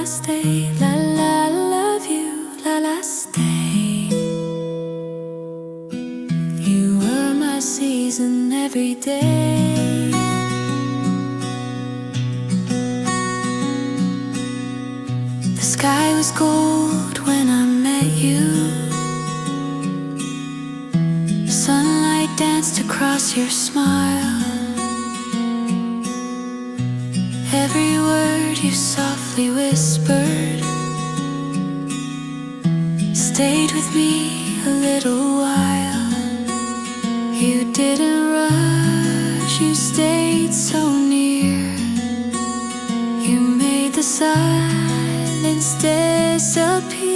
la stay, la la love you, la la stay. You were my season every day. The sky was gold when I met you. Sunlight danced across your smile. Every word you softly whispered stayed with me a little while. You didn't rush, you stayed so near. You made the silence disappear.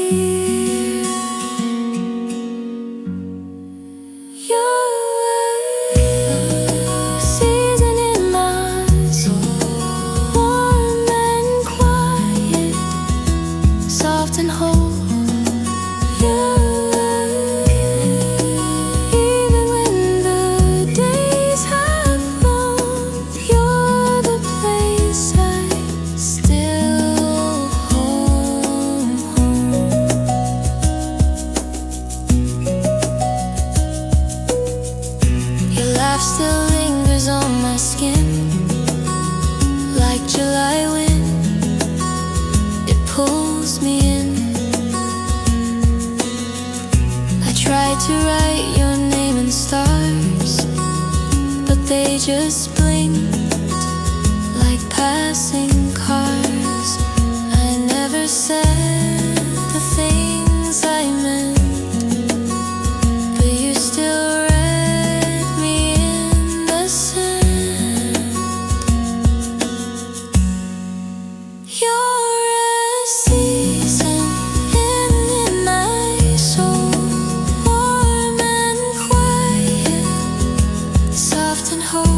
Just blinked like passing cars. I never said the things I meant, but you still read me in the sand. You're a season in my soul, warm and quiet, soft and whole.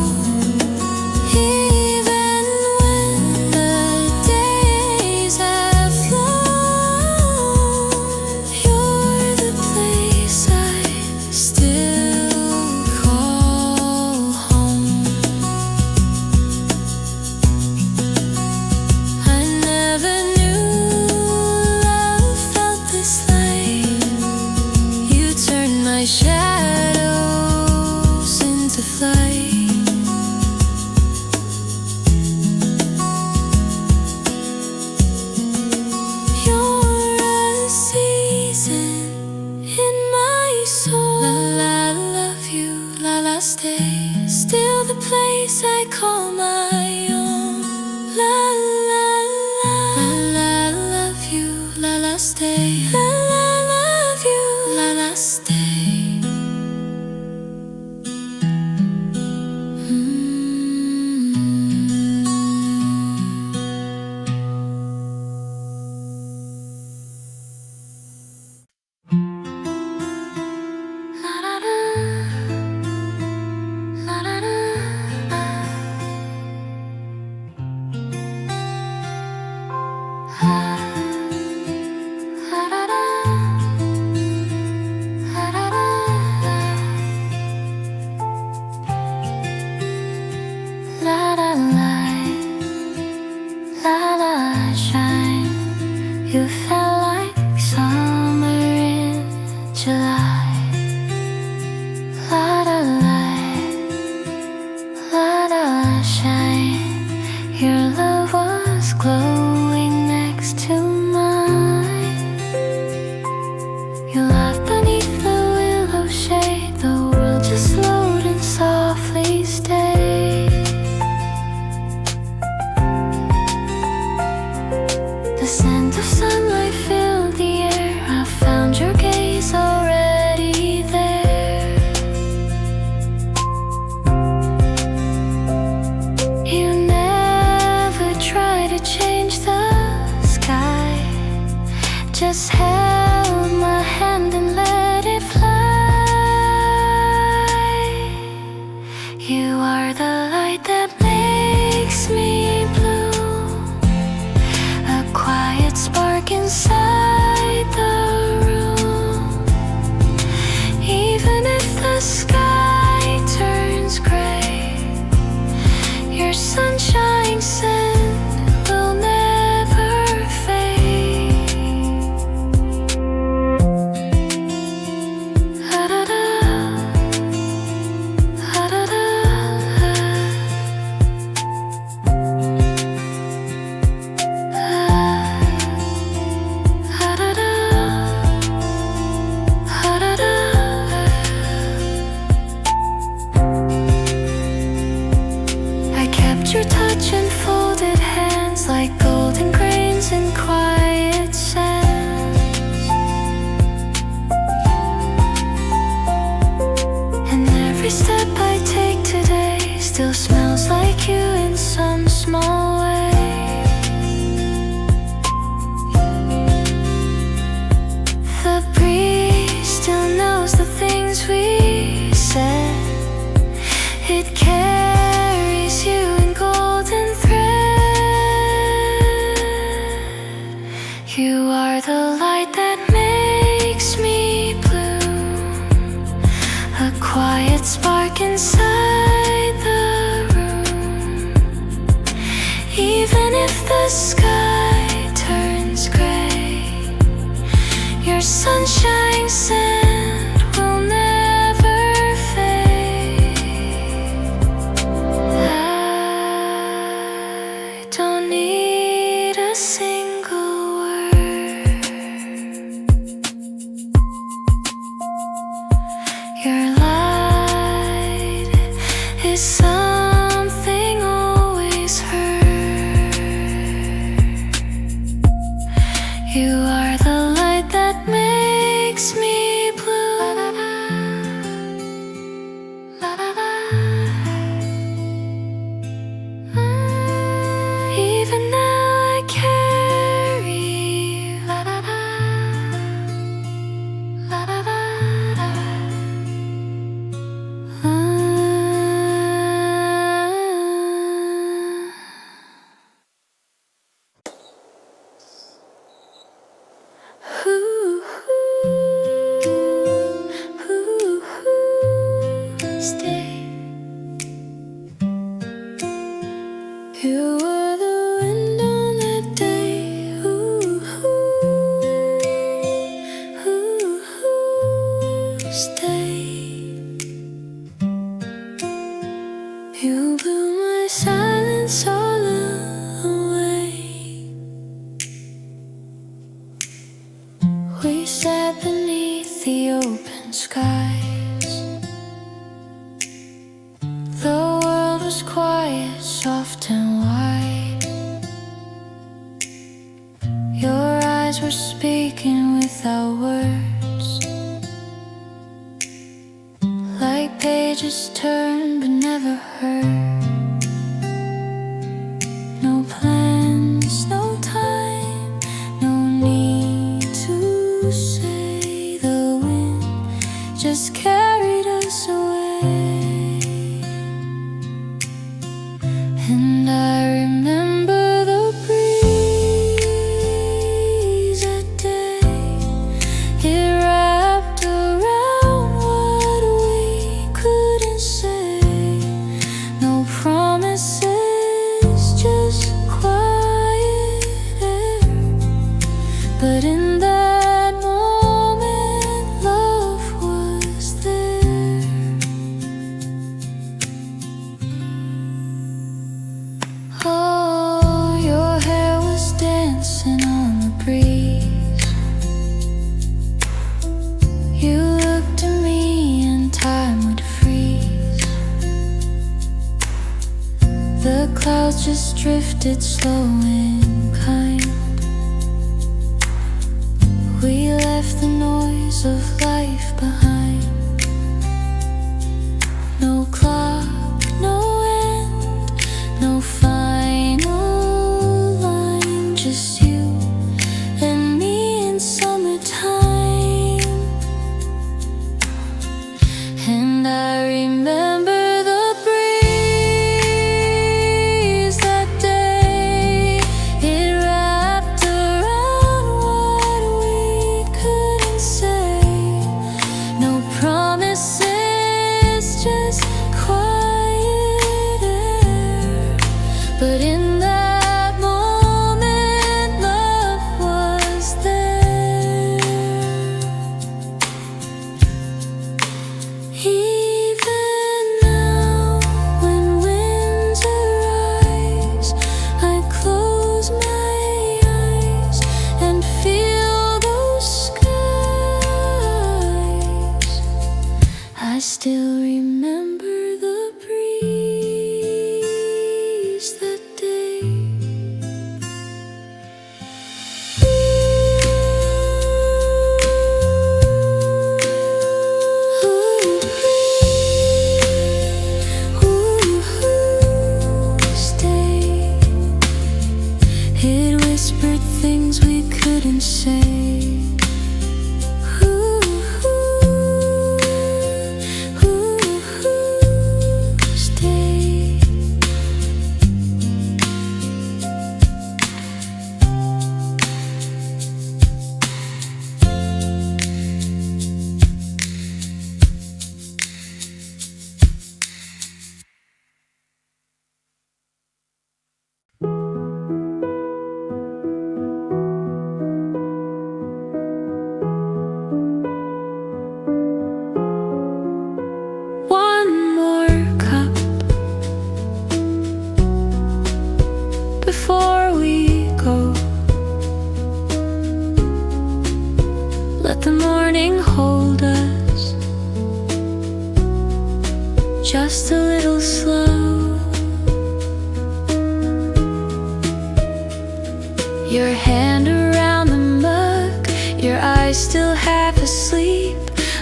Just held my hand and let it fly. You are the light that makes me blue, a quiet spark inside the room. Even if the sky turns gray, your sunshine scent will never fade. You are the light that makes me bloom, a quiet spark inside the room. Even if the sky turns gray, your sunshine scent will never fade. I don't need a single word. Your light is something always heard. You are the light that makes me blue. Even now I carry you. Stay. You were the wind on that day. Stay. You blew my silence all away. We sat beneath the open skies. The world was quiet, soft and wide. Your eyes were speaking without words, like pages turned but never heard. No plans, no time, no need to say. The wind just carried us away. And I remember the breeze that day. It wrapped around what we couldn't say. No promises, just quiet air. But in that moment, love was there. Oh, your hair was dancing on the breeze. You looked at me and time would freeze. The clouds just drifted slow and kind. We left the noise of life behind. No clock, no end, no final line. Just you and me in summertime. And I remember the breeze that day. It wrapped around what we couldn't say. No promises, just quiet air. But in that moment, love was there. Even now, when winds arise, I close my eyes and feel those skies. I still remember the breeze that day. Stay. It whispered things we couldn't say. Stay. the morning hold us just a little slow. Your hand around the mug, your eyes still half asleep.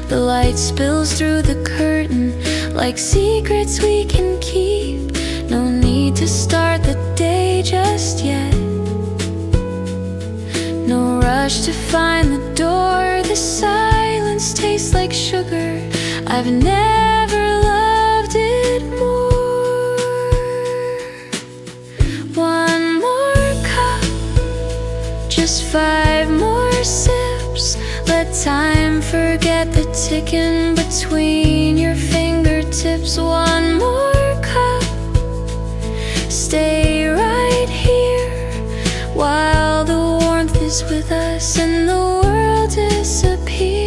The light spills through the curtain like secrets we can keep. No need to start the day just yet. No rush to find the door. The silence tastes like sugar. I've never loved it more. One more cup, just 5 more sips. Let time forget the ticking between your fingertips. One more cup, stay right here while the warmth is with us and the world disappears.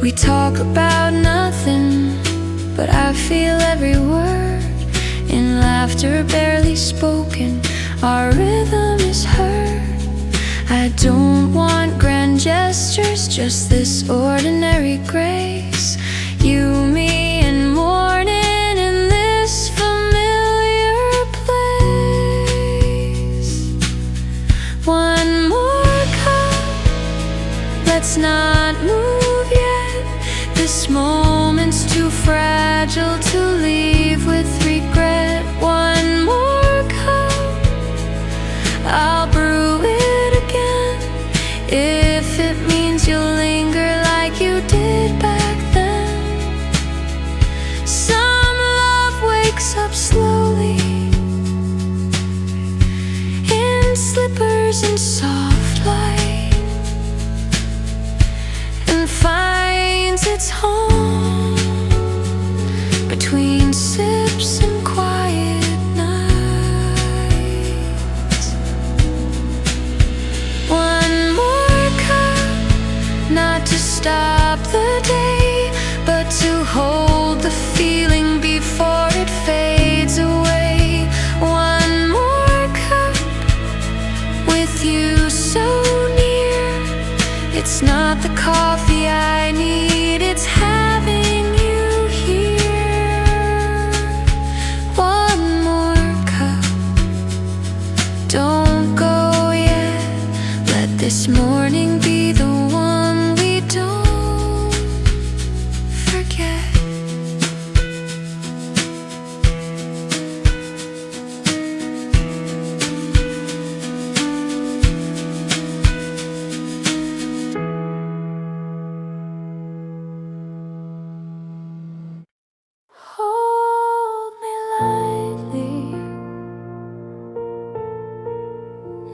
We talk about nothing, but I feel every word. In laughter barely spoken, our rhythm is heard. I don't want grand gestures, just this ordinary grace. You, me, and morning in this familiar place. One more cup, let's not move yet. This moment's too fragile to leave with regret. One more cup, I'll brew it again, if it means you'll linger like you did back then. Some love wakes up slowly in slippers and soft light, and finds its home between sips and quiet nights. One more cup, not to stop the day, but to hold the feeling before it fades away. One more cup, with you so near. It's not the coffee I need, it's having you here. One more cup, don't go yet. Let this morning be the one we don't forget. Hold me lightly,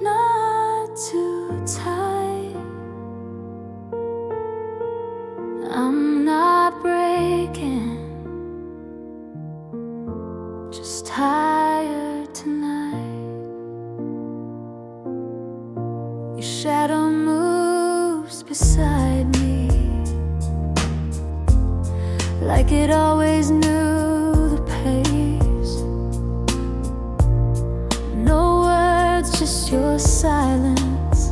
not too tight. I'm not breaking, just tired tonight. Your shadow moves beside me like it always knew the pace. No words, just your silence,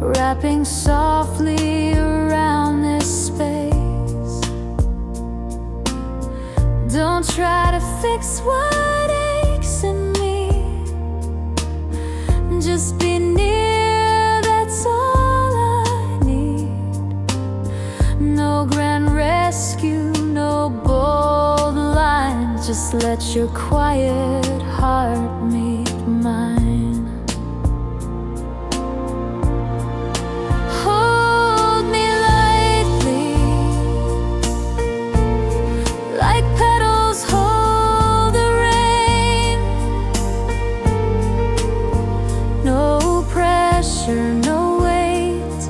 wrapping softly around this space. Don't try to fix what aches in me, just be near, that's all I need. No grand rescue, no bold lines, just let your quiet heart meet mine. Hold me lightly, like petals hold the rain. No pressure, no weight,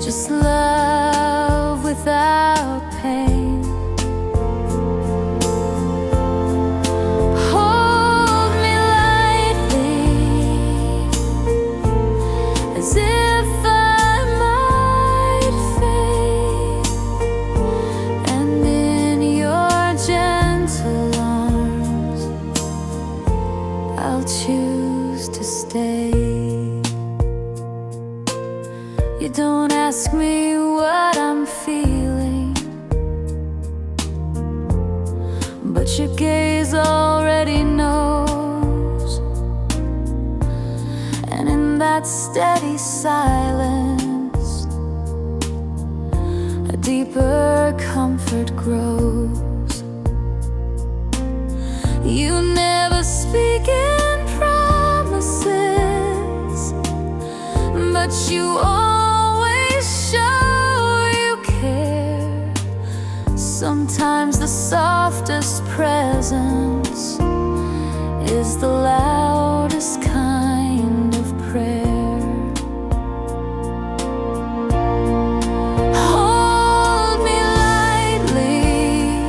just love without pain. Hold me lightly, as if I might fade. what your gaze already knows. And in that steady silence, a deeper comfort grows. You never speak in promises, but you always show you care. Sometimes the softest presence is the loudest kind of prayer. Hold me lightly,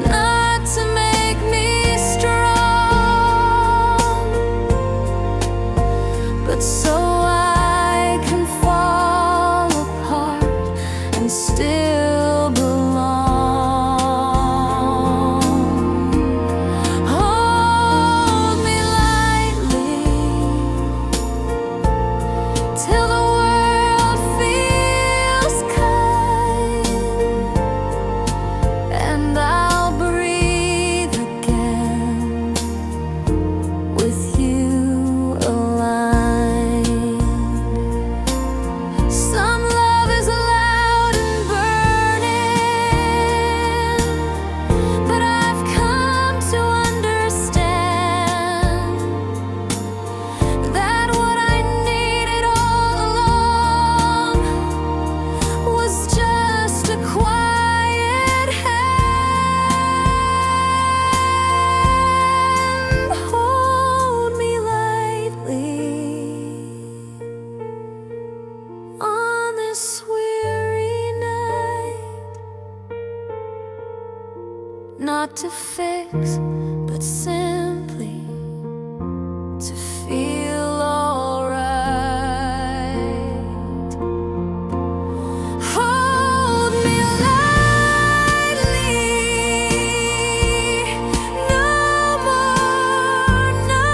not to make me strong, but so I can fall apart and still belong. Hold me lightly till the world feels kind, and I'll breathe again with you aligned. Some love is loud and burning, but I've come to understand that what I needed all along was just a quiet hand. Hold me lightly on this weary night, not to fix, but simply to feel alright. Hold me lightly, no more, no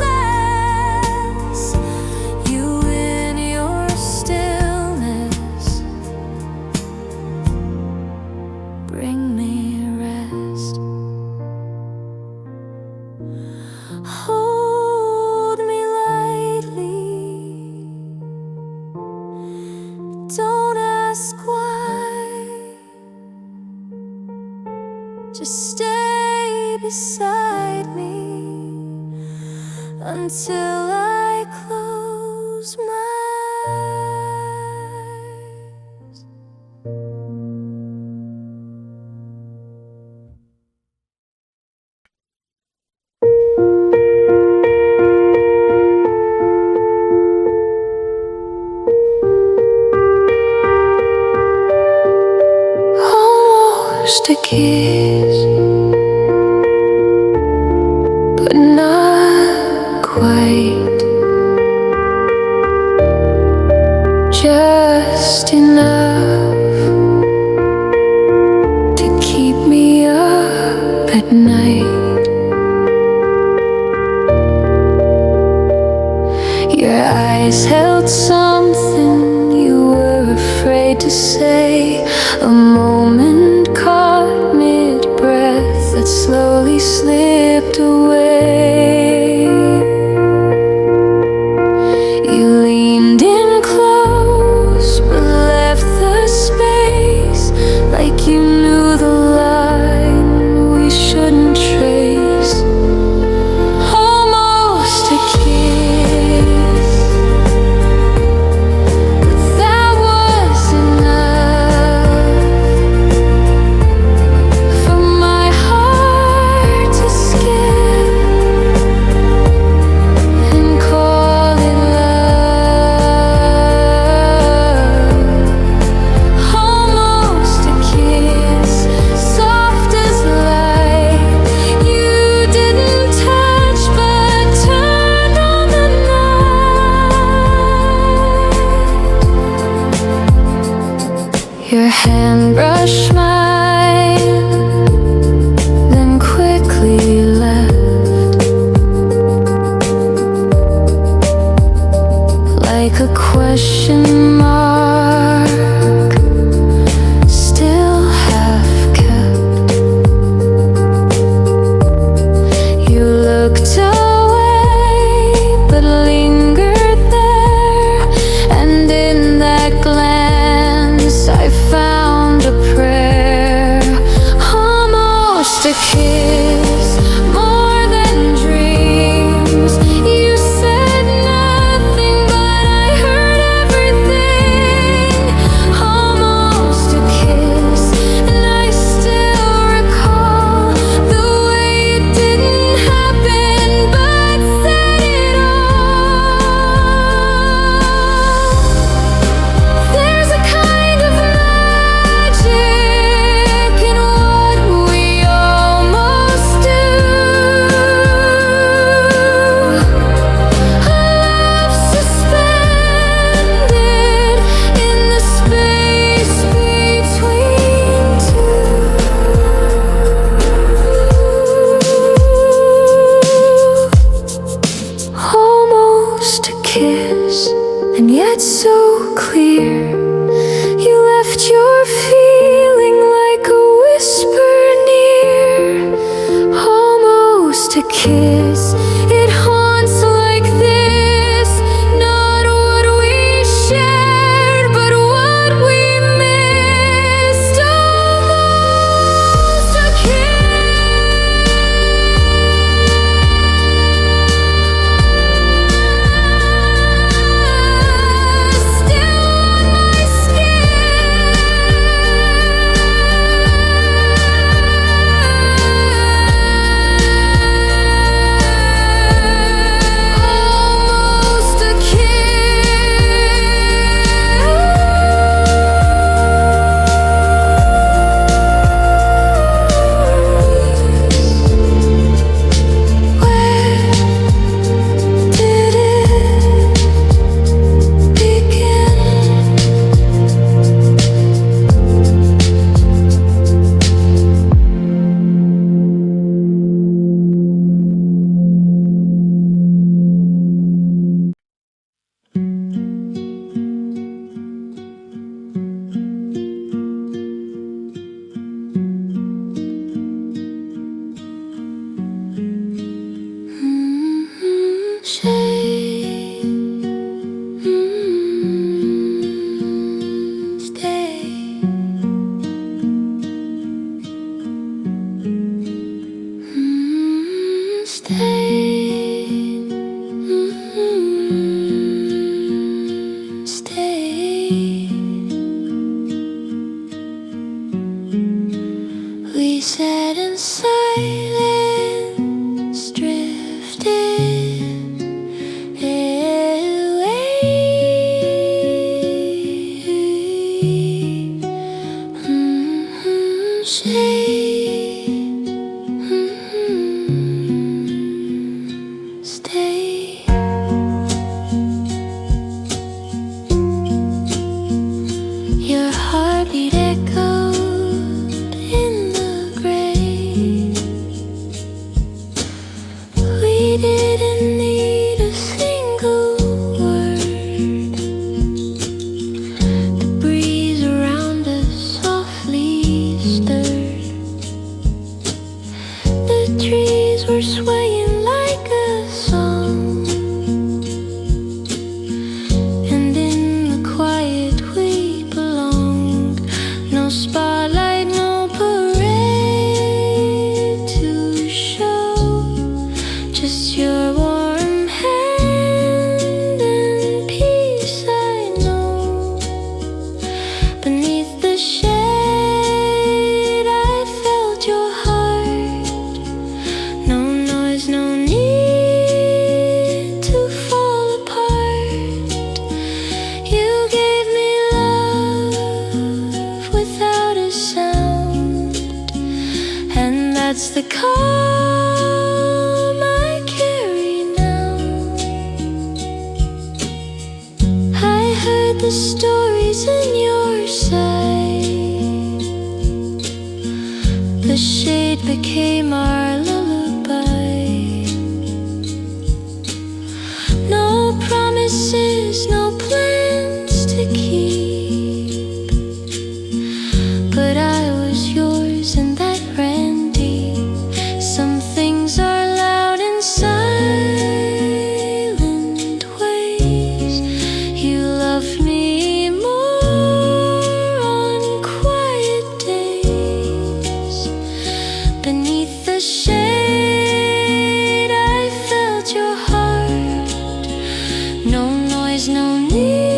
less. You in your stillness bring me rest. Hold me lightly, don't ask why, just stay beside me until I close my eyes. Almost a kiss, but not quite. Just enough to keep me up at night. Your eyes held something you were afraid to say. A moment caught mid-breath that slowly slipped away. You leaned in close but left the space, like you knew the line we shouldn't trace. Almost a kiss, but that was enough for my heart to skip and call it love. Almost a kiss, soft as light. You didn't touch but turned on the night. Your hand brushed mine, then quickly left, like a question mark still half kept. so clear. You left your feeling like a whisper near, almost a kiss. It haunts like this, not what we shared, but what we missed. Almost a we sat in silence, drifting away. Stay. Your heartbeat echoed in the gray. We didn't need a single word. The breeze around us softly stirred. The trees were swaying like a song, and in the quiet we belonged. No spotlight, no parade to show, just your warm hand and peace I know. Beneath the shade I felt your heart. No noise, no need to fall apart. You gave me love without a sound, and that's the calm I carry now. I heard the stories in your sight. The shade became our lullaby. No promises, no plans to keep, but I was yours and that ran deep. Some things are loud in silent ways. You loved me more on quiet days. Beneath the shade I felt your heart. No noise, no need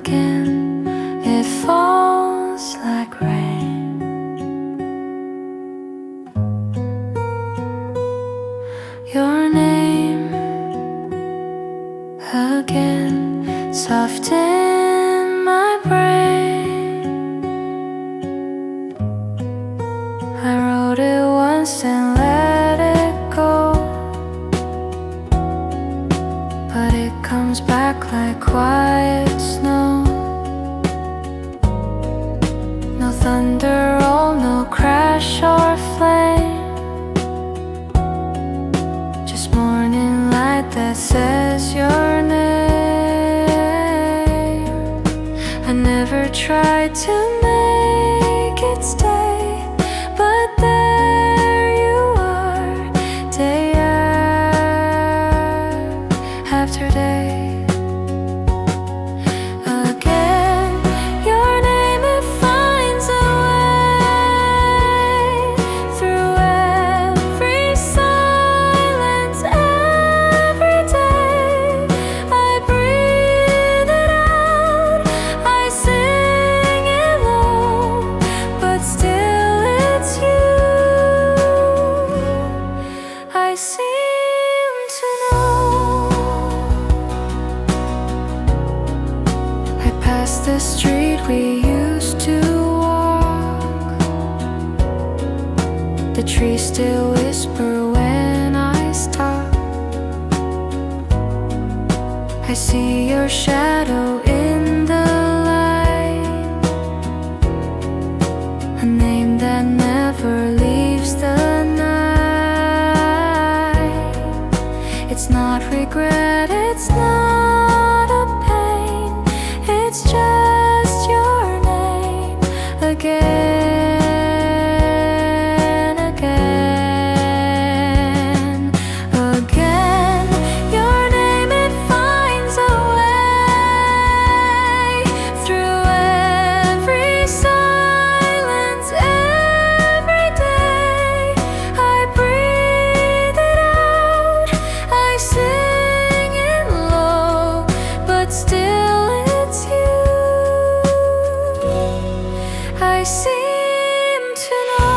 again. It falls like rain. Your name again, soft in my brain. I wrote it once and let it go, but it comes back like quiet snow. No thunder roll, no crash or flame, just morning light that says your name. I never tried to make it stay, but there you are, day after day. Again, your name, it finds a way through every silence, every day. I breathe it out, I sing it low, but still it's you. I seem to know. I pass the street we used to walk. The trees still whisper when I stop. I see your shadow in the light, a name that never leaves the night. It's not regret, it's not a pain, it's just your name again, again, again. Your name, it finds a way through every silence, every day. I breathe it out, I sing it low, but still it's you. I seem to know.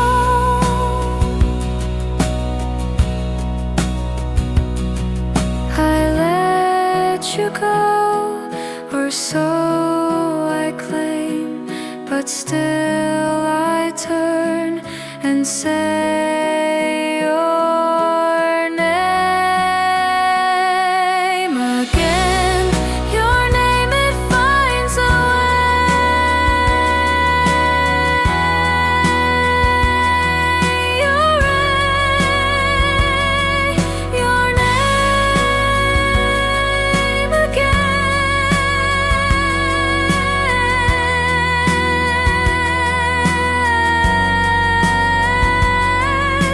I let you go, or so I claim, but still I turn and say your name again. Your name, it finds a way. Your name again.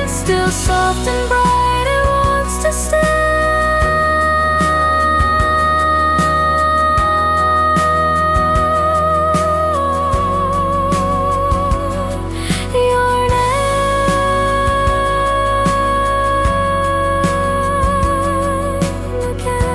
Still soft and bright, it wants to stay. Your name again.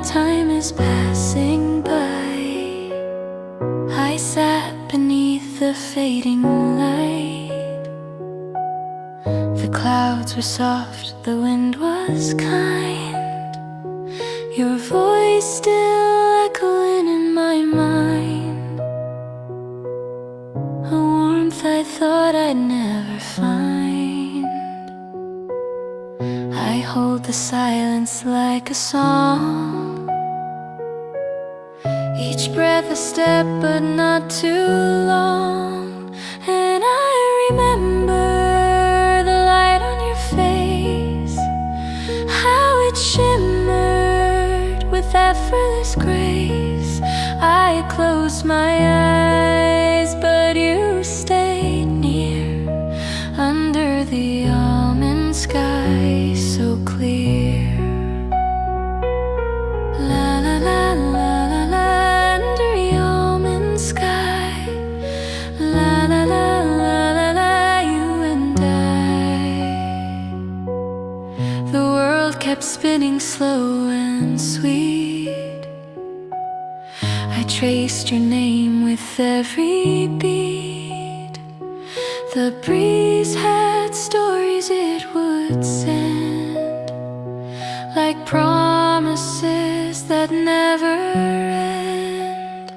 Time is passing by. I sat beneath the fading light. The clouds clouds were soft, the wind was kind. Your voice still echoing in my mind, a warmth I thought I'd never find. I hold the silence like a song, each breath a step but not too long. And I remember the light on your face, how it shimmered with effortless grace. I closed my eyes, but you stayed near, under the almond sky so clear. La la la la la la, under the almond sky. La la la la la la, you and I. The world kept spinning slow and sweet. I traced your name with every beat. The breeze had stories it would send, like promises that never end.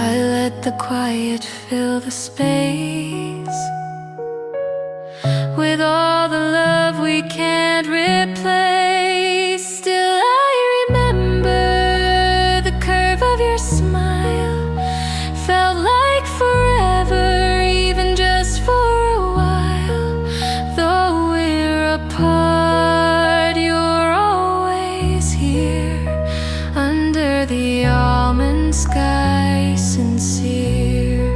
I let the quiet fill the space with all the love we can't replace. Still I remember the curve of your smile, felt like forever, even just for a while. Though we're apart, you're always here, under the almond sky, sincere.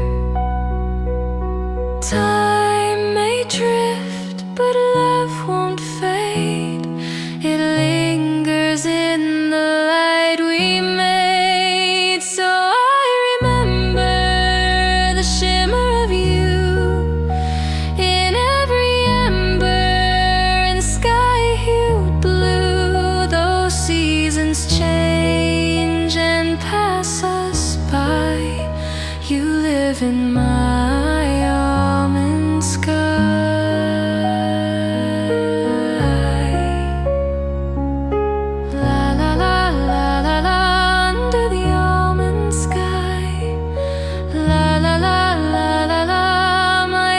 Time may drift, but love won't fade. It lingers in the light we made. So I remember the shimmer of you in every ember and sky-hued blue. Those seasons change and pass us by. You live in my almond sky. La la la la la la, under the almond sky. La la la la la la, my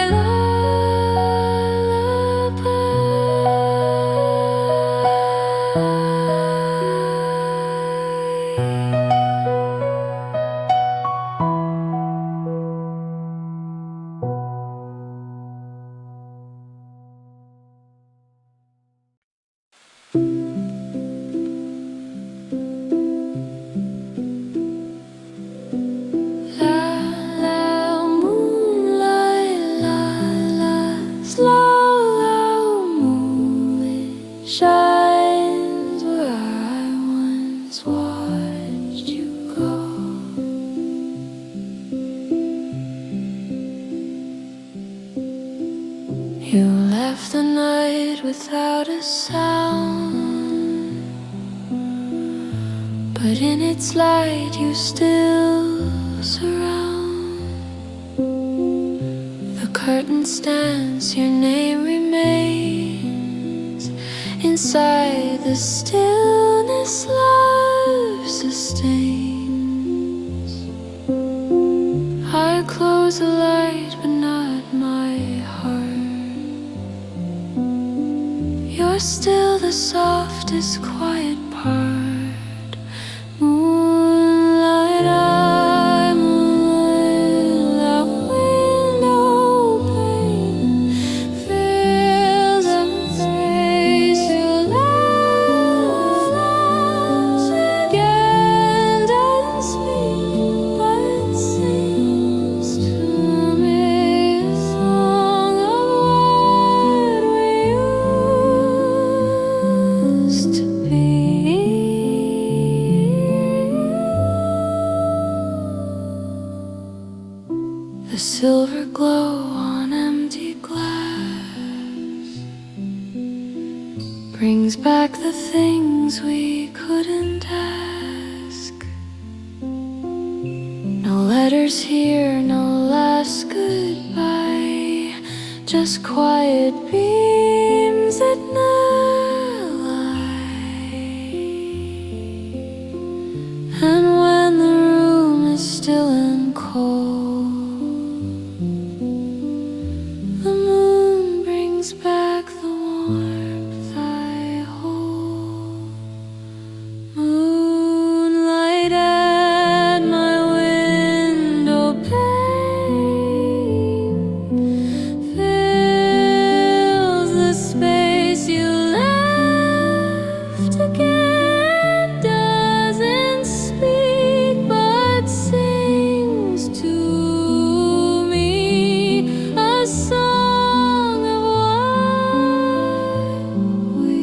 moonlight, slow moonlit shines where I once watched you go. You left the night without a sound, but in its light you still surround. The curtain stands, your name remains inside the stillness love sustains. I close the light, but not my heart. You're still the softest, quiet part. Moonlight, I, moonlight, the window pane fills and fades. Your love again doesn't speak, but sings to me a song of what we used to be. The silver glow on empty glass brings back the things we couldn't ask. No letters here, no last goodbye, just quiet beams at night. And when the room is still and cold, the moon brings back the warmth I hold. Moonlight at my window pane fills the space you left again. Doesn't speak but sings to me a song of what we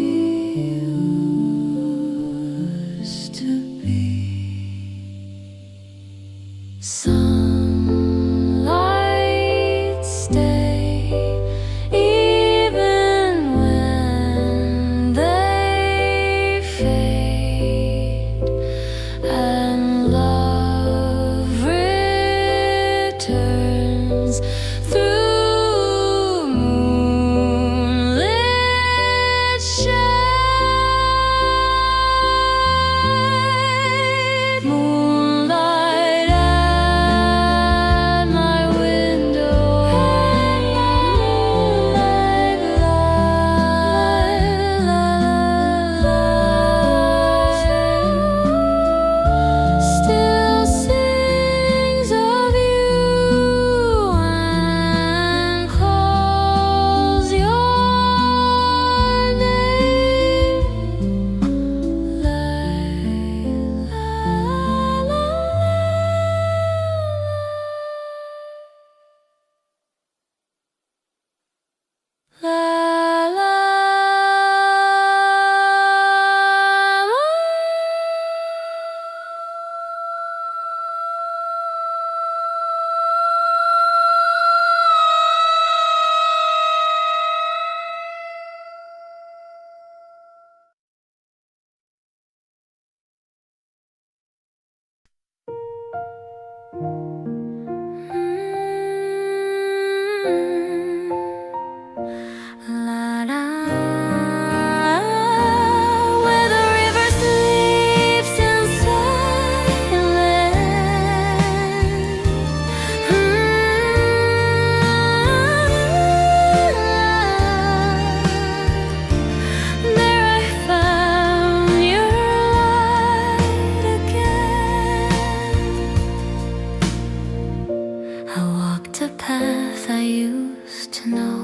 used to be. Some lights stay even when they fade, and love returns through moonlit shade. Moonlight at my window, like still sings of you and calls your name. La la where the river sleeps in silence. There I found your light again. I walked a path I used to know,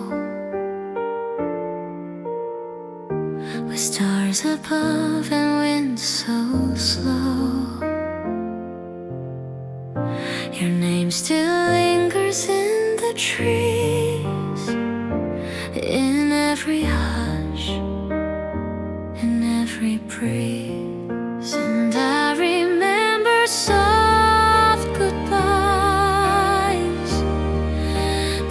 with stars above and wind so slow. Your name still lingers in the trees, in every hush, in every breeze. And I remember soft goodbyes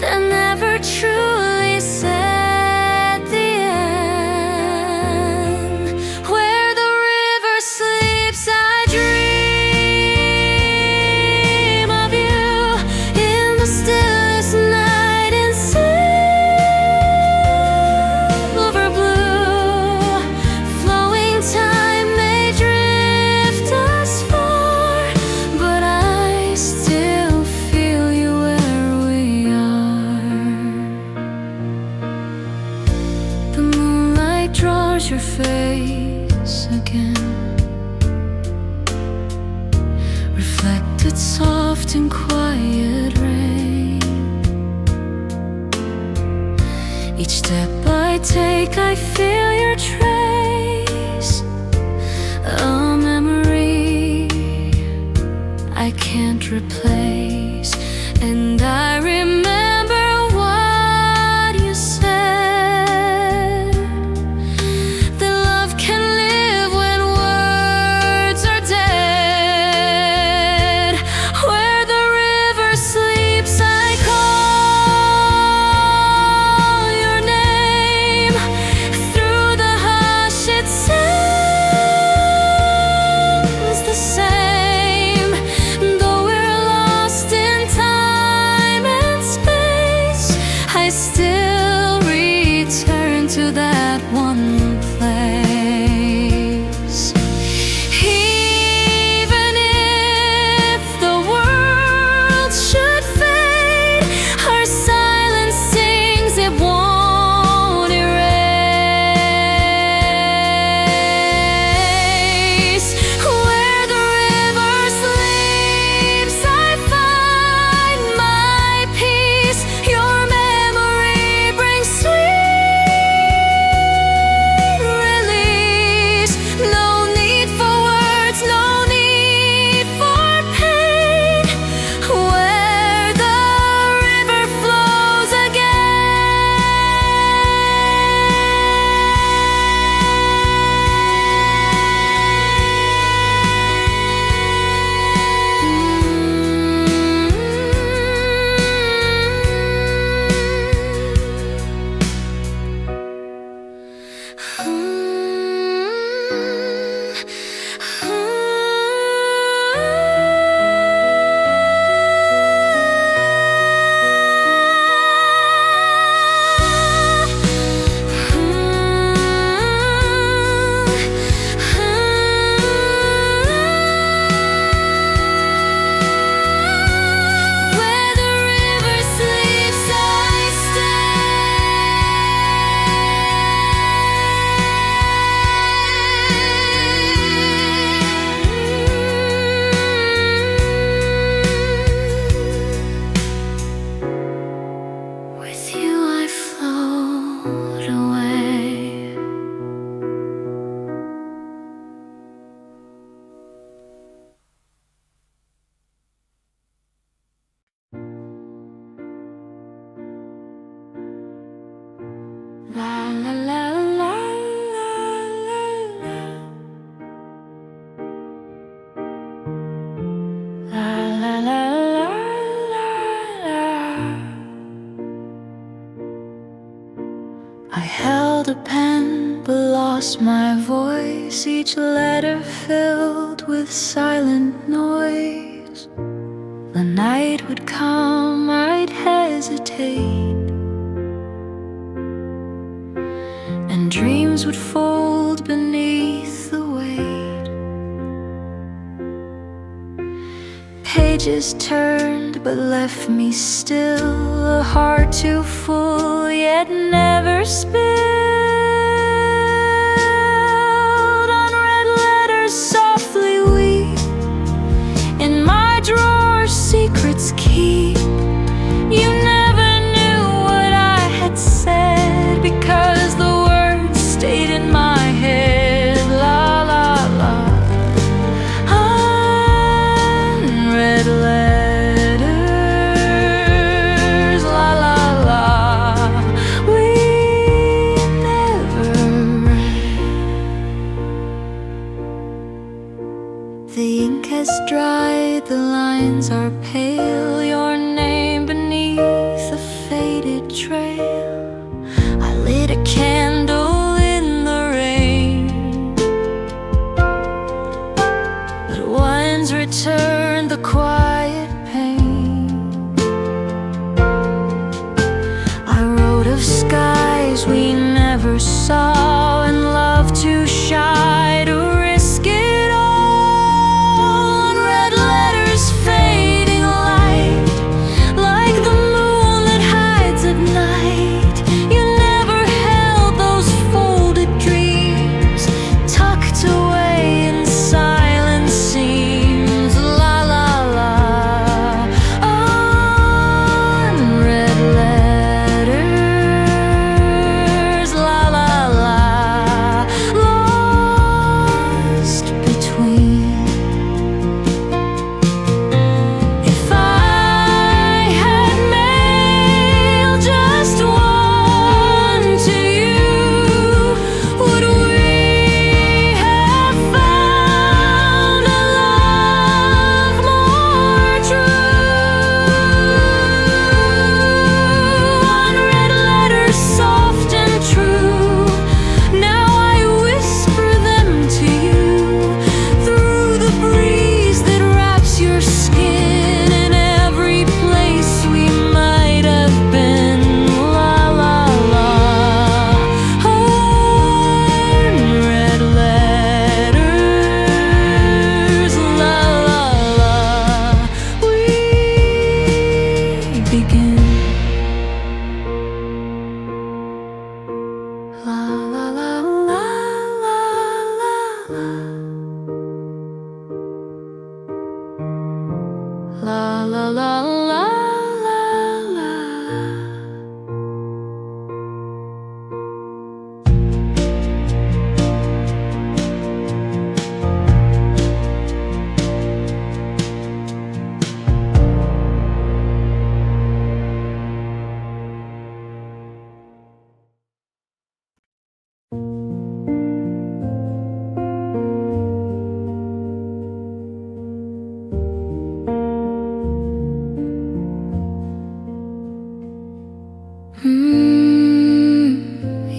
that never truly said the end. Where the river sleeps, I dream of you in the stillest night in silver blue. Flowing time may drift us far, but I still feel you where we are. The moonlight draws your face again, reflected soft and quiet rain. Each step I take, I feel your trace, a memory I can't replace. And I remember what you said, that love can live when words are dead. Where the river sleeps, I call your name. Through the hush, it sounds the same. Though we're lost pen but lost my voice, each letter filled with silent noise. The night would come, I'd hesitate, and dreams would fold beneath the weight. Pages turned but left me still, a heart too full yet never spilled. Unread letters softly weep, in my drawer secrets keep. You never knew what I had said, because the words stayed in my head. La la la. Unread letters. La la la. We never read. The ink has dried, the lines are pale, your name beneath a faded trail. I lit a candle in the rain, but winds returned the quiet pain. I wrote of skies we never saw, and love too shy to risk it all. Unread letters fading light, like the moon that hides at night. You never held those folded dreams, tucked away in silent seams. La la la. Unread letters. La la la. Lost between. If I had mailed just one to you, would we have found a love more true? Unread letters, soft and true. Now I whisper them to you, through the breeze that wraps your skin, in every place we might have been. La la la. Unread letters. La la la. We begin. La la la la la la. La la la la la la.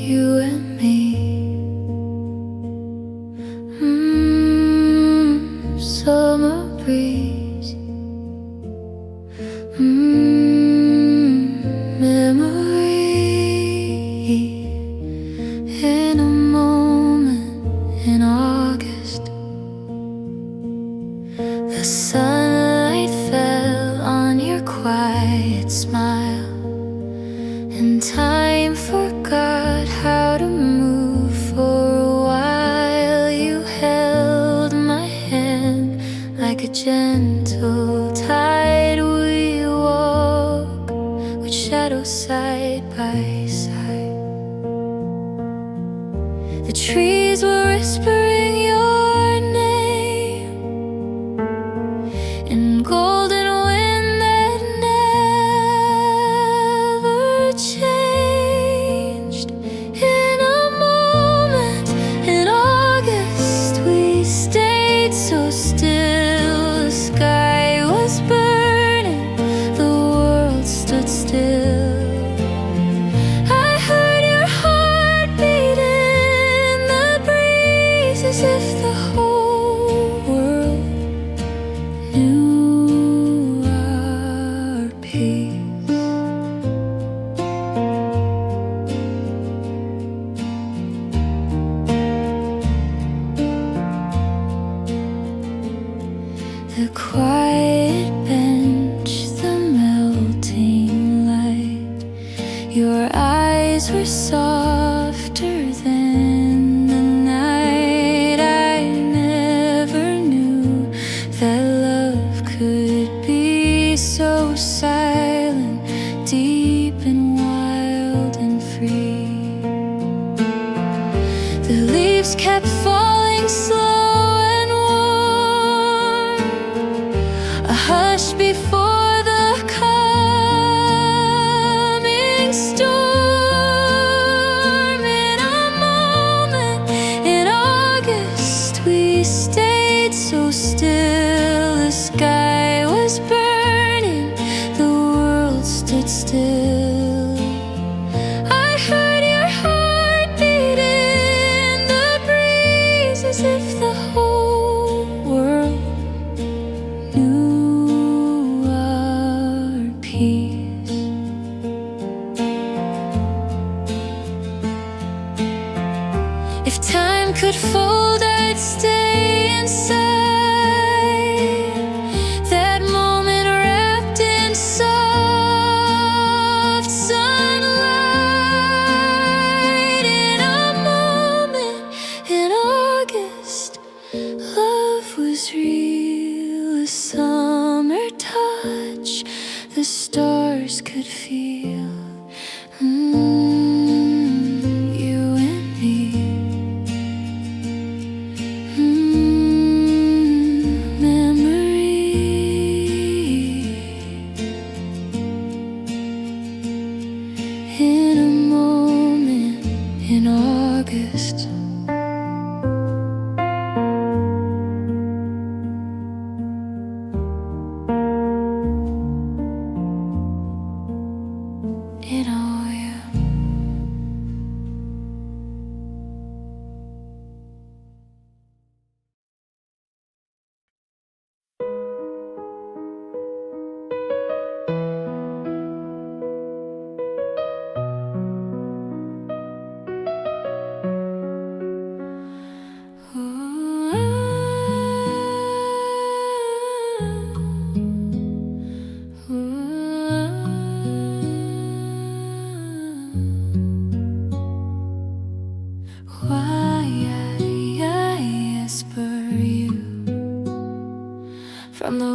You and me. Summer breeze. Memory. In a moment in August, the sunlight fell on your quiet smile, and time forgot how to move for a while. You held my hand like a gentle tide. We walk with shadows side by side. The trees were whispering your name in golden wind that never changed. In a moment in August, we stayed so still. The sky was burning, the world stood still. I heard your heart beat The leaves kept falling slow and warm, a hush before the coming storm. In a moment in August we stayed so still. The sky was burning, the world stood still. I heard your heartbeat in the breeze, as if the whole world knew our peace. If time could fold, I'd stay inside. That moment wrapped in soft sunlight. In a moment in August, love was real. A summer touch the stars could feel. You and me. Memory. In a moment in August. In all you. Why I whisper you from the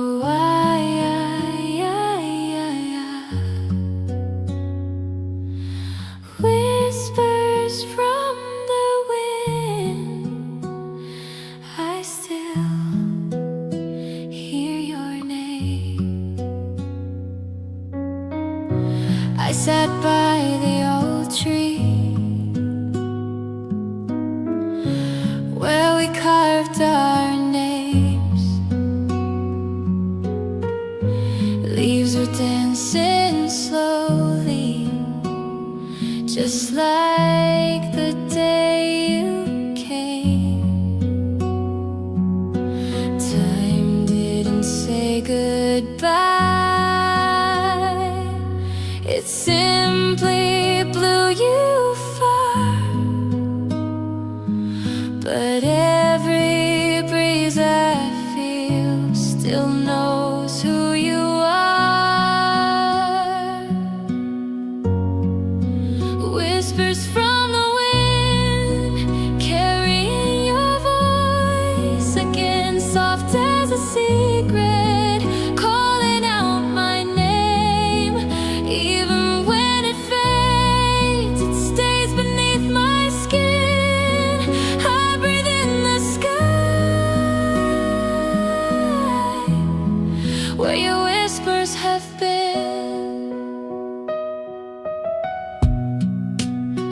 whispers from the wind. I still hear your name. I sat by the old tree where we carved our names. Leaves were dancing slowly, just like the day you came. Time didn't say goodbye, it simply blew you far. But every breeze I feel still knows who you are. Whispers from the wind, carrying your voice again, soft as a secret, calling out my name. Even when it fades, it stays beneath my skin. I breathe in the sky where your whispers have been.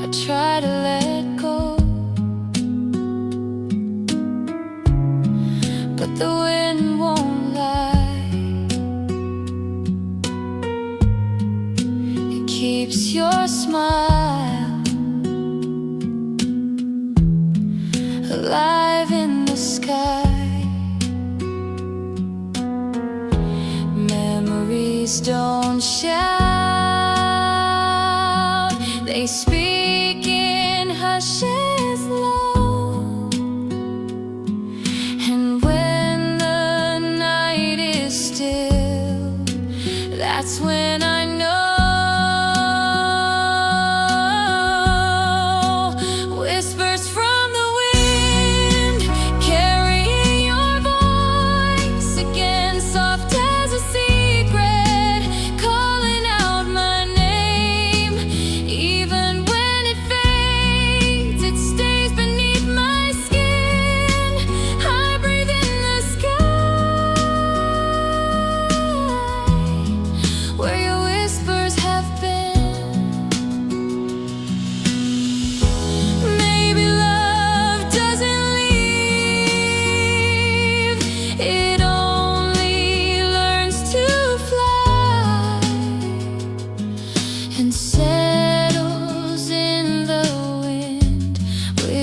I try to let go, but the wind won't lie. It keeps your smile alive in the sky. Memories don't shout, they speak in hushes low. And when the night is still, that's when I know. Whispers from the wind, carrying your voice again, soft as a secret, calling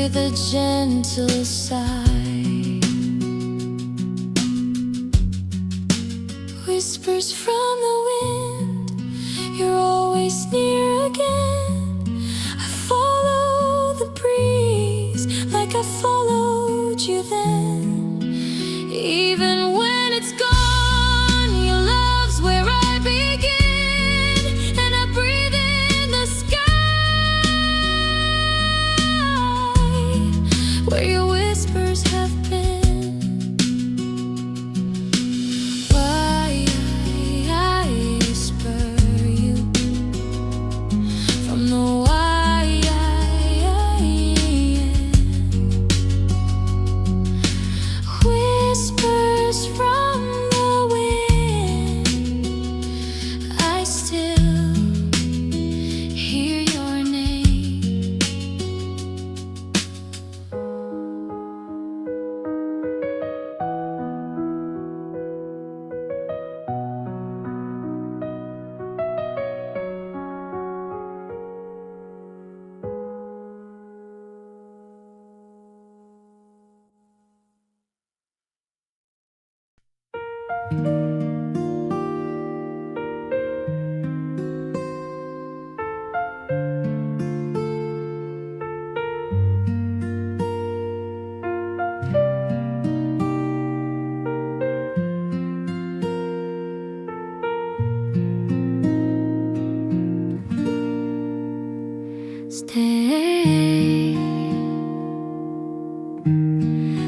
with a gentle sigh. Whispers from the wind, you're always near again. I follow the breeze like I followed you then. Even when it's gone, your love's where I begin, and I breathe in the sky where your whispers have been. Stay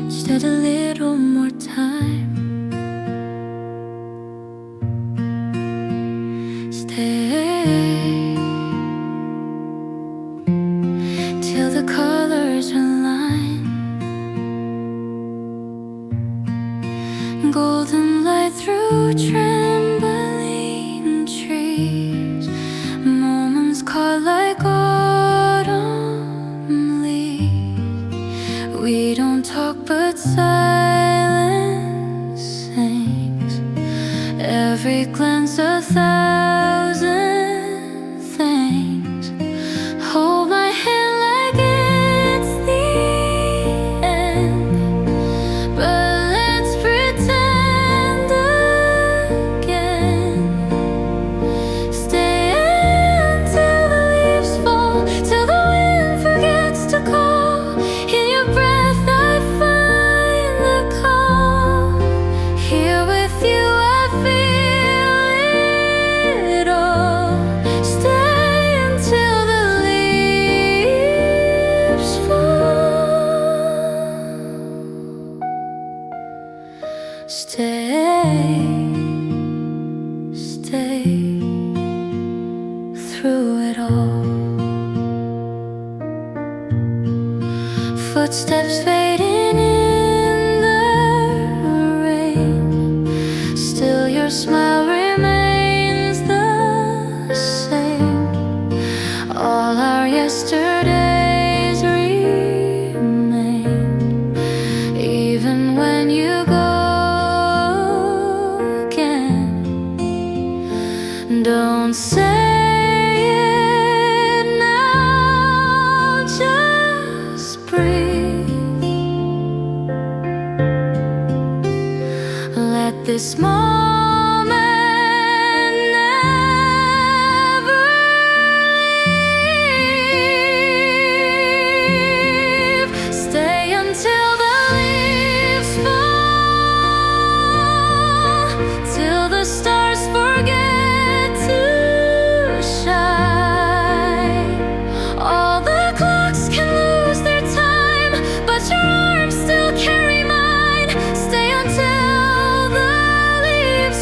just a little more time. Stay till the colors align. Golden light through trembling trees. Moments caught like autumn leaves. We don't talk but silence sings. Every glance a thousand things. Hold my hand like it's the end, but let's pretend again. Stay until the leaves fall, till the wind forgets to call. In your breath I find the calm. Here with you I feel it all. Stay until the leaves fall. Stay, stay through it all. Footsteps fading in the rain. Still your smile remains the same. All our yesterdays remain. Even when you go again, don't say it now, just breathe. Let this moment never leave. Stay until the leaves fall, till the stars forget to shine. All the clocks can lose their time, but your arms still carry mine. Stay until the leaves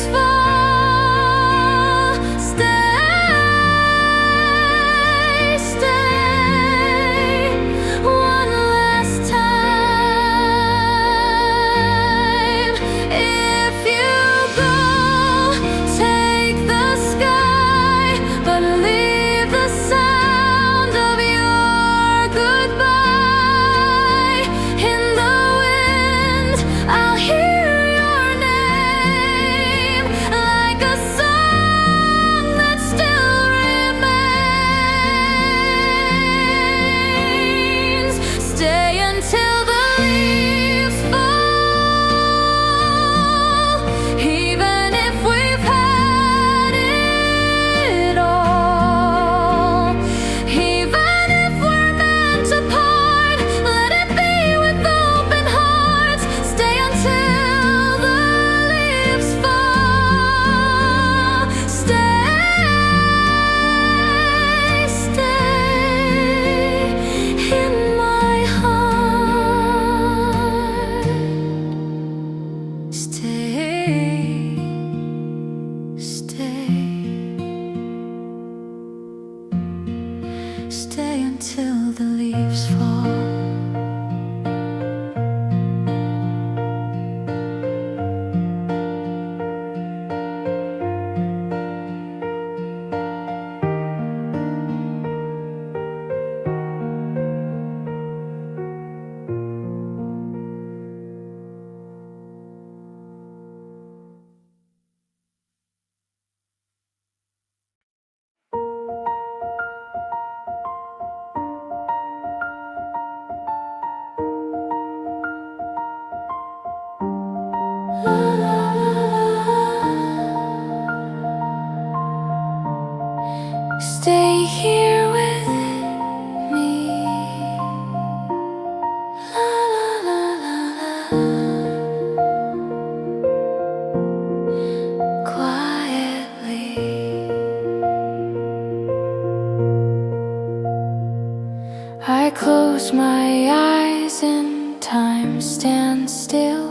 time stand still.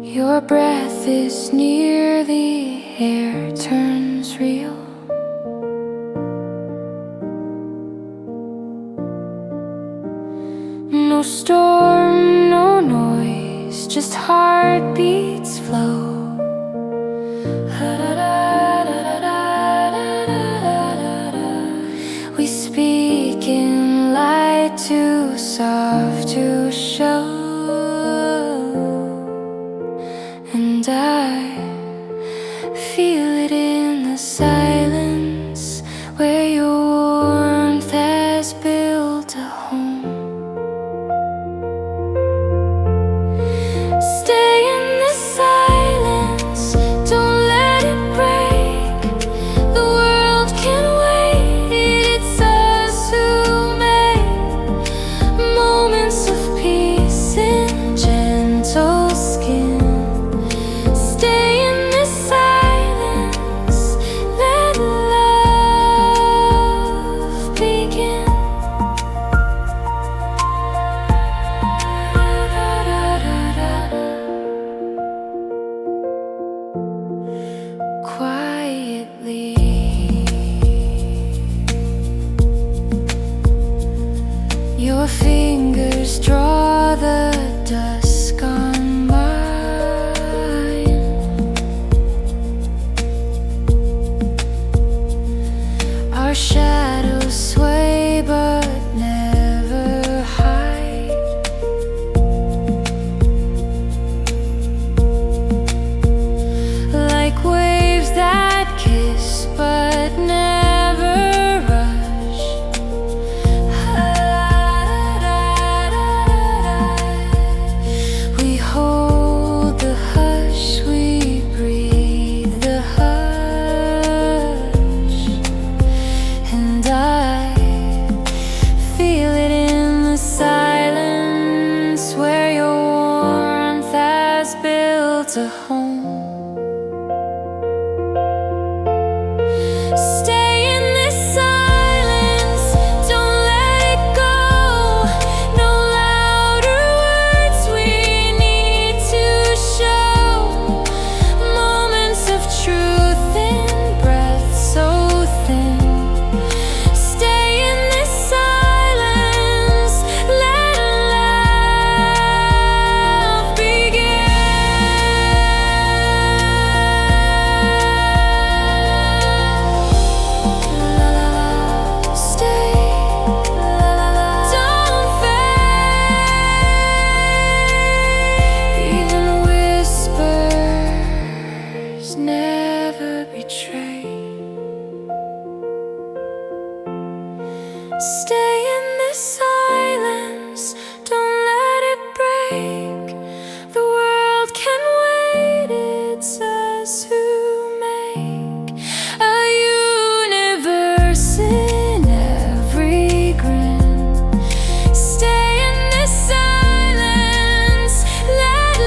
Your breath is near, the air turns real. No storm, no noise, just heartbeats flow. We speak in light, too soft to show. And I feel it in the silence where your warmth has built a home. Stay in the silence, don't let it break. The world can wait, it's us who make moments of peace in gentle skin. Your fingers draw the dusk on mine. Our shadows sway but never hide. Like waves that kiss but never rush. We hold the hush, we breathe the hush. And I feel it in the silence where your warmth has built a home. Stay in this silence, don't let it go. No louder words we need to show. Moments of truth in breath so thin. Stay in this silence, let love begin. Stay, don't fade. Even whispers never betray. Stay in this silence, don't let it break. The world can wait, it's us who make a universe in every grin. Stay in this silence, let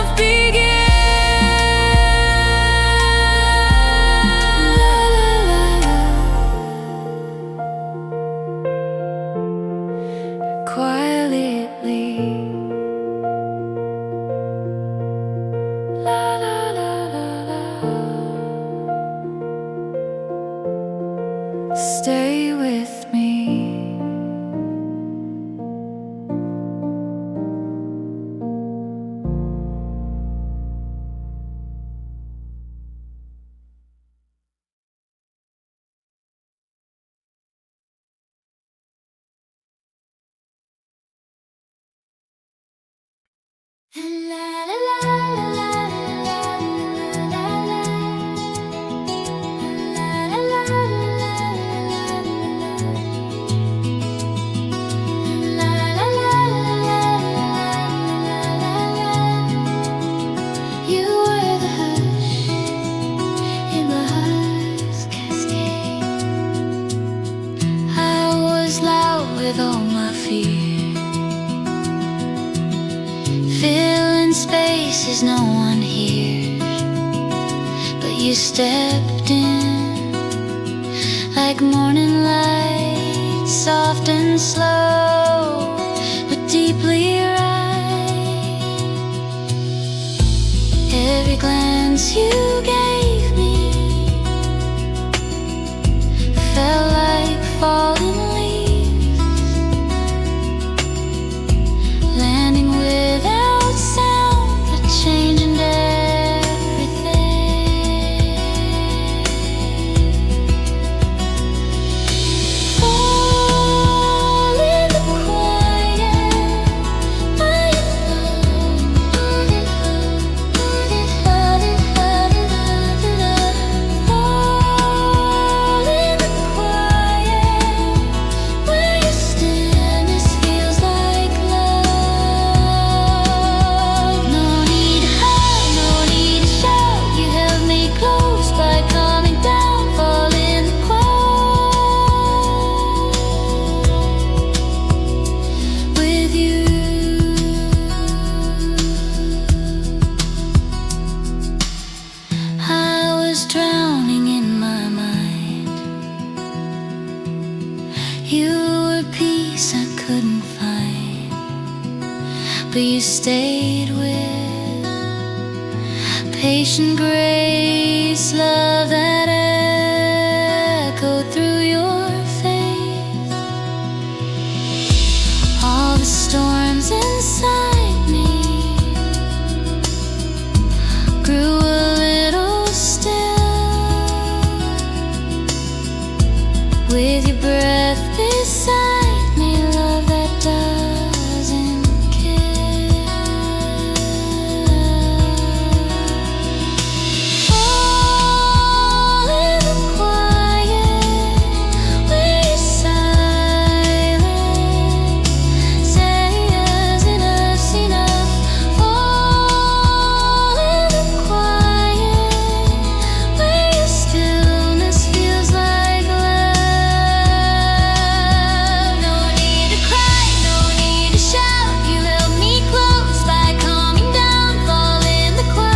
love begin. Quietly, la la la la la. Stay with me. You were the hush in my heart's cascade. I was loud with all my fear, filling spaces no one hears. But you stepped in like morning light, soft and slow, but deeply right. Every glance you gave me felt like falling leaves, landing without sound, but changing everything. Fall in the quiet, my love. Fall in the quiet, where your stillness feels like love. No need to hide, no need to shout. You held me close by calming down. Fall in the quiet with you. I was drowning in my mind. You were peace I couldn't find, but you stayed with patient grace, love that echoed through your face. All the storms inside me grew a little still with your breath beside me, love that doesn't kill. Fall in the quiet, where your silence says enough's enough. Fall in the quiet, where your stillness feels like love. No need to cry, no need to shout. You held me close by calming down. Fall in the quiet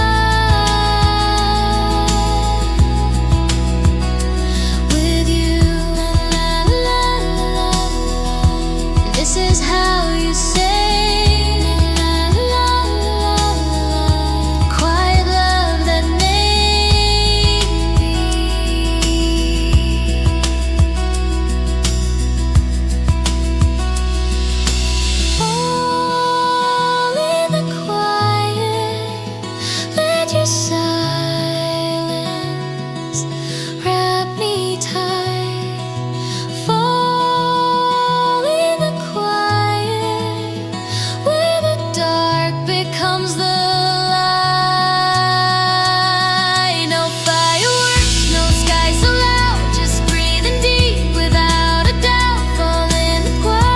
with you. La, la, la, la. This is how you say la, la, la, la. Quiet love that made me. Fall in the quiet, let your silence wrap me tight. Fall in the quiet, where the dark becomes the light. No fireworks, no sky so loud, just breathing deep without a doubt. Fall in the quiet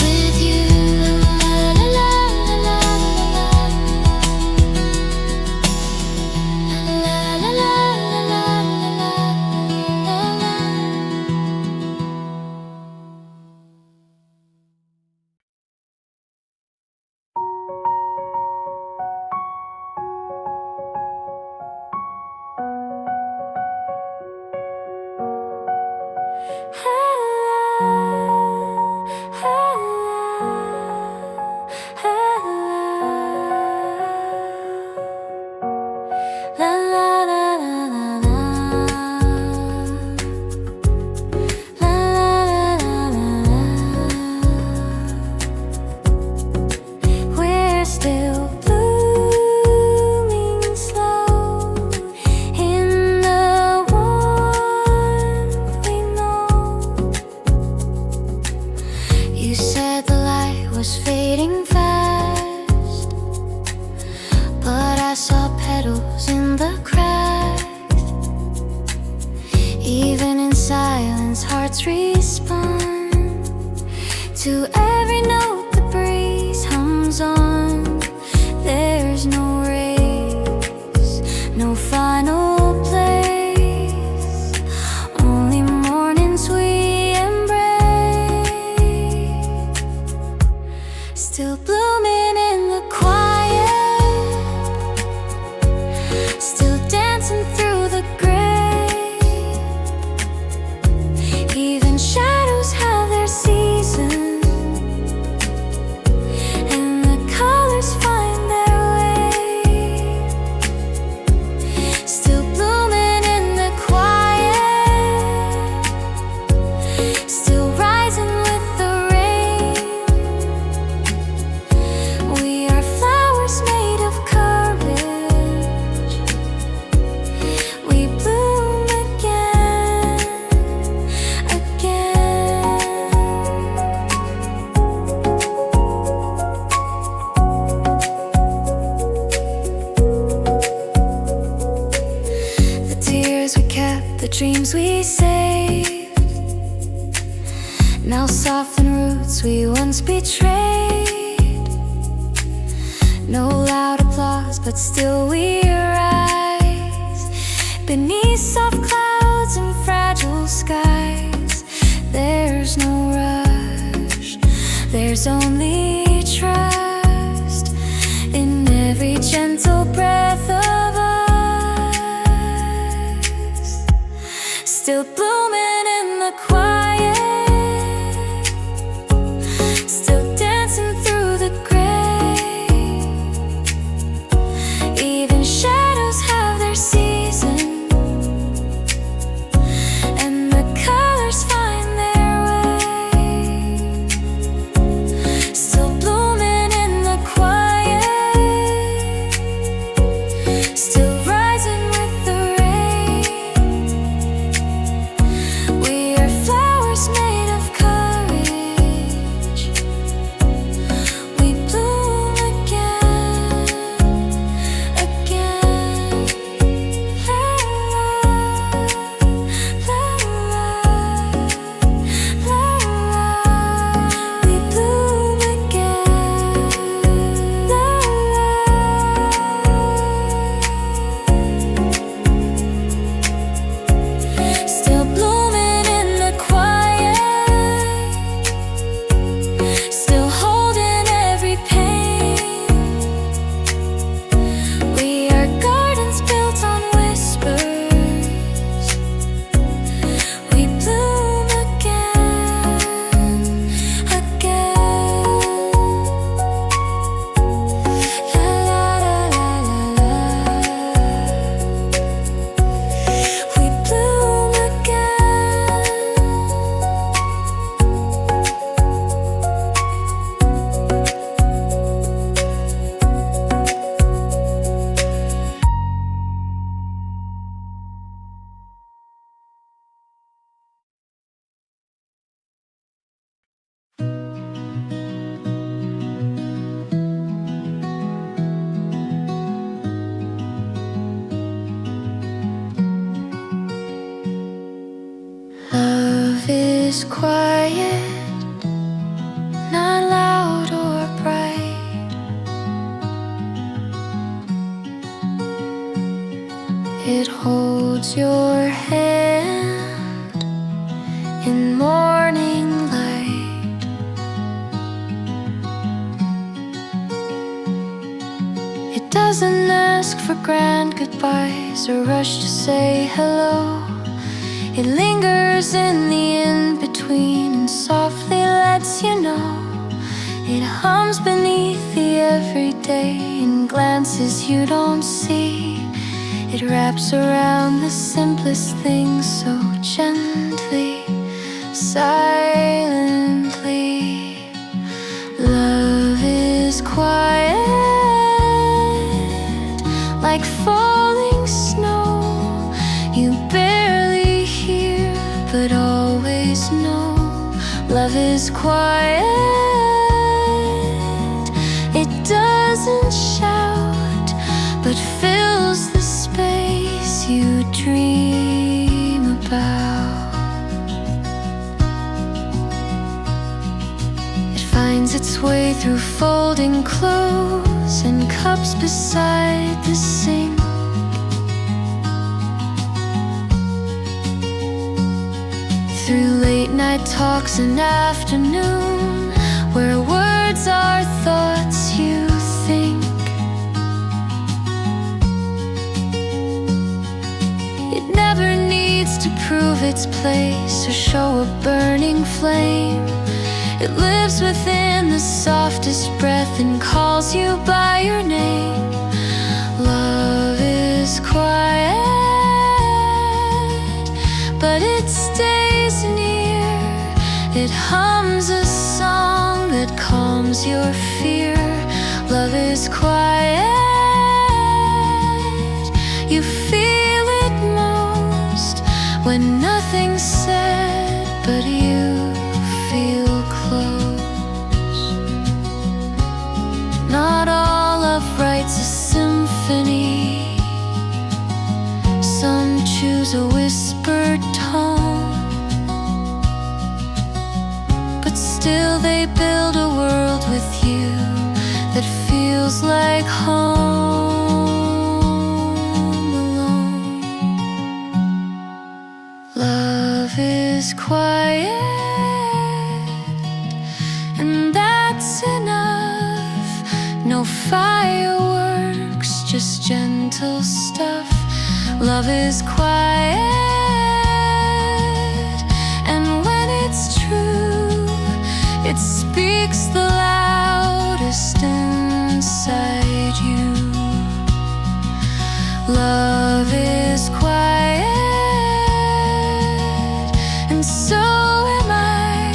with you. La, la, la, la, la, la, la, la, la, la, We're still blooming slow in the warmth we know. You said the light was fading fast, but I saw petals in the cracks. Even in silence, hearts respond to every note the breeze hums on. There's no race, no final place, only mornings we embrace. Still blooming in the quiet, still dancing the dreams we saved now soften roots we once betrayed. No loud applause, but still we rise beneath soft clouds and fragile skies. There's no rush, there's only trust in every gentle breath of us. Still blooming in the quiet, still dancing through the gray. Even shadows have their season, and the colors find their way. Still blooming in the quiet, still rising with the rain. We are flowers made of courage. We bloom again, again. La la, la la. We bloom again, la la. Still blooming in the quiet, still holding every pain. We are gardens built on whispers. We bloom again, again. La la la la la la. We bloom again. Love is quiet, not loud or bright. It holds your hand in morning light. It doesn't ask for grand goodbyes or rush to say hello. It lingers in the in-between and softly lets you know. It hums beneath the everyday in glances you don't see. It wraps around the simplest things so gently, silently. Love is quiet, like falling snow. You barely hear, but always know. Love is quiet, it doesn't shout, but fills the space you dream about. It finds its way through folding clothes and cups beside the sink. Through late night talks and afternoon, where words are thoughts you think. It never needs to prove its place or show a burning flame. It lives within the softest breath and calls you by your name. Love is quiet, but it stays near. It hums a song that calms your fear. Love is quiet, you feel it most when nothing's said, but you feel close. Not all love writes a symphony. Some choose a whisper slowly build a world with you that feels like home alone. Love is quiet, and that's enough. No fireworks, just gentle stuff. Love is quiet, and when it's true, it speaks the loudest inside you. Love is quiet, and so am I,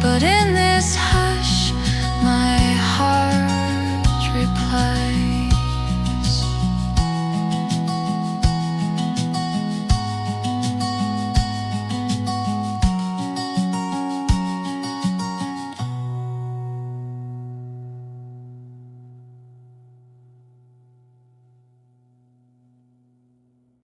but in this